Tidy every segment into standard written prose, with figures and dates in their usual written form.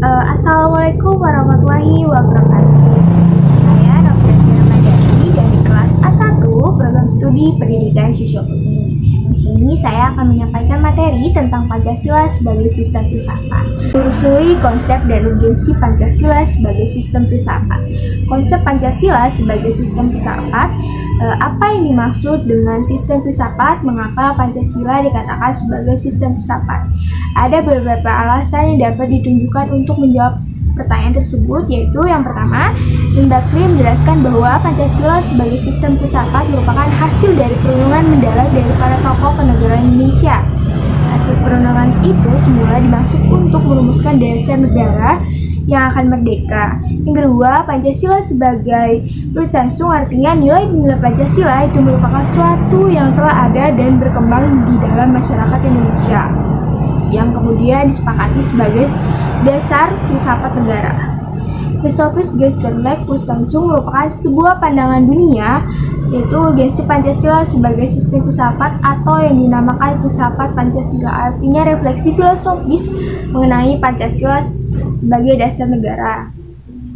Assalamualaikum warahmatullahi wabarakatuh. Saya Novia Madani dari kelas A1 Program Studi Pendidikan Sosiologi. Di sini saya akan menyampaikan materi tentang Pancasila sebagai sistem filsafat. Menelusuri konsep dan urgensi Pancasila sebagai sistem filsafat. Konsep Pancasila sebagai sistem filsafat. Apa yang dimaksud dengan sistem filsafat? Mengapa Pancasila dikatakan sebagai sistem filsafat? Ada beberapa alasan yang dapat ditunjukkan untuk menjawab pertanyaan tersebut, yaitu yang pertama, Mendagri menjelaskan bahwa Pancasila sebagai sistem filsafat merupakan hasil dari perenungan mendalam dari para tokoh kenegaraan Indonesia. Hasil perenungan itu semula dimaksud untuk merumuskan dasar negara yang akan merdeka. Yang kedua, Pancasila sebagai Lutasung, artinya nilai-nilai Pancasila itu merupakan suatu yang telah ada dan berkembang di dalam masyarakat Indonesia, yang kemudian disepakati sebagai dasar filsafat negara. Filosofis Gesterlek Lutasung merupakan sebuah pandangan dunia, yaitu urgensi Pancasila sebagai sistem filsafat atau yang dinamakan filsafat Pancasila, artinya refleksi filosofis mengenai Pancasila sebagai dasar negara.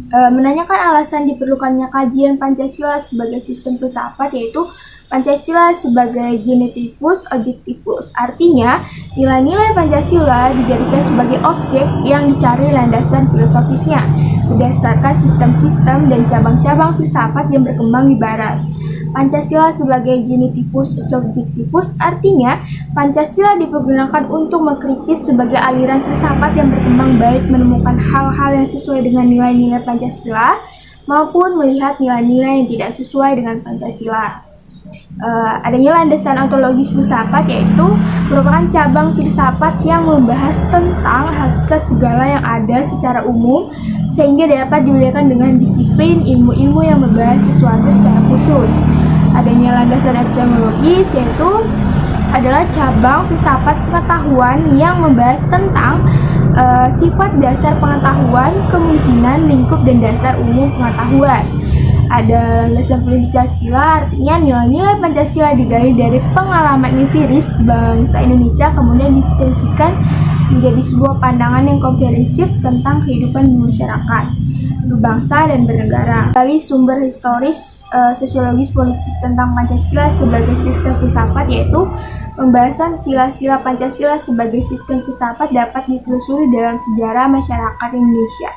Menanyakan alasan diperlukannya kajian Pancasila sebagai sistem filsafat, yaitu Pancasila sebagai genetivus objektivus, artinya nilai-nilai Pancasila dijadikan sebagai objek yang dicari landasan filosofisnya berdasarkan sistem-sistem dan cabang-cabang filsafat yang berkembang di Barat. Pancasila sebagai genetivus subjektivus, artinya Pancasila dipergunakan untuk mengkritis sebagai aliran filsafat yang berkembang, baik menemukan hal-hal yang sesuai dengan nilai-nilai Pancasila maupun melihat nilai-nilai yang tidak sesuai dengan Pancasila. Adanya landasan ontologis filsafat, yaitu merupakan cabang filsafat yang membahas tentang hakikat segala yang ada secara umum sehingga dapat dibedakan dengan disiplin ilmu-ilmu yang membahas sesuatu secara khusus. Adanya landasan epistemologis, yaitu adalah cabang filsafat pengetahuan yang membahas tentang sifat dasar pengetahuan, kemungkinan, lingkup, dan dasar umum pengetahuan. Ada landasan Pancasila, artinya nilai-nilai Pancasila digali dari pengalaman empiris bangsa Indonesia, kemudian disintesikan menjadi sebuah pandangan yang komprehensif tentang kehidupan masyarakat, berbangsa dan bernegara. Dari sumber historis sosiologis politis tentang Pancasila sebagai sistem filsafat, yaitu pembahasan sila-sila Pancasila sebagai sistem filsafat dapat ditelusuri dalam sejarah masyarakat Indonesia.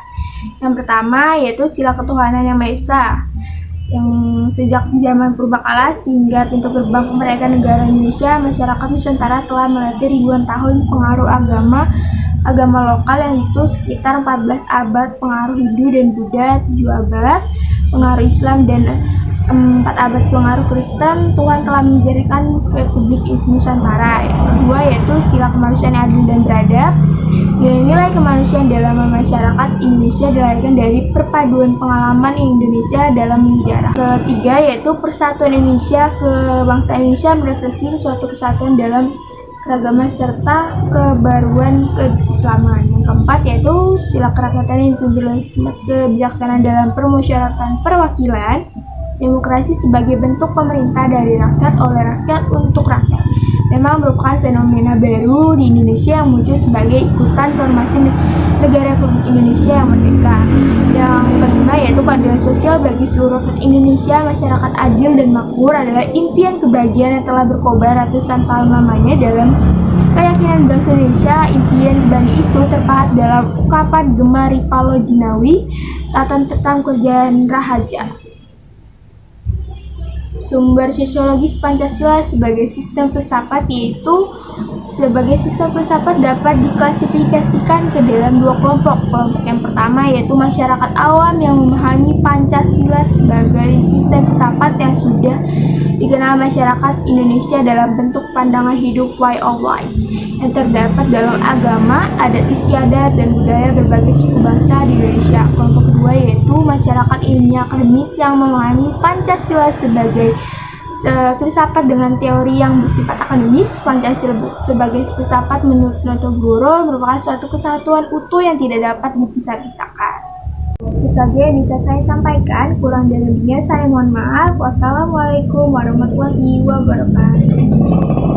Yang pertama yaitu sila ketuhanan yang Maha Esa, yang sejak zaman purbakala hingga pintu gerbang kemerdekaan negara Indonesia, masyarakat Nusantara telah melalui ribuan tahun pengaruh agama lokal, yang itu sekitar 14 abad pengaruh Hindu dan Buddha, 7 abad pengaruh Islam, dan 4 abad pengaruh Kristen. Tuhan telah menjadikan Republik Nusantara. Yang kedua yaitu sila kemanusiaan yang adil dan beradab. Nilai kemanusiaan dalam masyarakat Indonesia dilahirkan dari perpaduan pengalaman Indonesia dalam sejarah. Ketiga yaitu persatuan Indonesia, kebangsaan Indonesia merefleksi suatu kesatuan dalam keragaman serta kebaruan keislaman. Yang keempat yaitu sila kerakyatan yang kebijaksanaan dalam permusyawaratan perwakilan, demokrasi sebagai bentuk pemerintah dari rakyat oleh rakyat untuk rakyat. Memang merupakan fenomena baru di Indonesia yang muncul sebagai ikutan formasi negara Republik Indonesia yang merdeka. Yang kelima yaitu keadilan sosial bagi seluruh rakyat Indonesia. Masyarakat adil dan makmur adalah impian kebahagiaan yang telah berkobar ratusan tahun lamanya dalam keyakinan bangsa Indonesia. Impian kembali itu terpahat dalam ungkapan Gemari Palo Jinawi, Tatan Tetam Kerjaan Rahaja. Sumber sosiologis Pancasila sebagai sistem filsafat, yaitu sebagai sistem filsafat dapat diklasifikasikan ke dalam dua kelompok. Kelompok yang pertama yaitu masyarakat awam yang memahami Pancasila sebagai sistem filsafat yang sudah dikenal masyarakat Indonesia dalam bentuk pandangan hidup way of life yang terdapat dalam agama, adat istiadat, dan budaya berbagai suku bangsa di Indonesia. Kelompok kedua yaitu masyarakat ilmiah akademis yang memahami Pancasila sebagai filsafat dengan teori yang bersifat akademis. Pancasila sebagai filsafat menurut Notogoro merupakan suatu kesatuan utuh yang tidak dapat dipisah-pisahkan. Sesuatu yang bisa saya sampaikan, kurang dan lebihnya saya mohon maaf. Wassalamualaikum warahmatullahi wabarakatuh.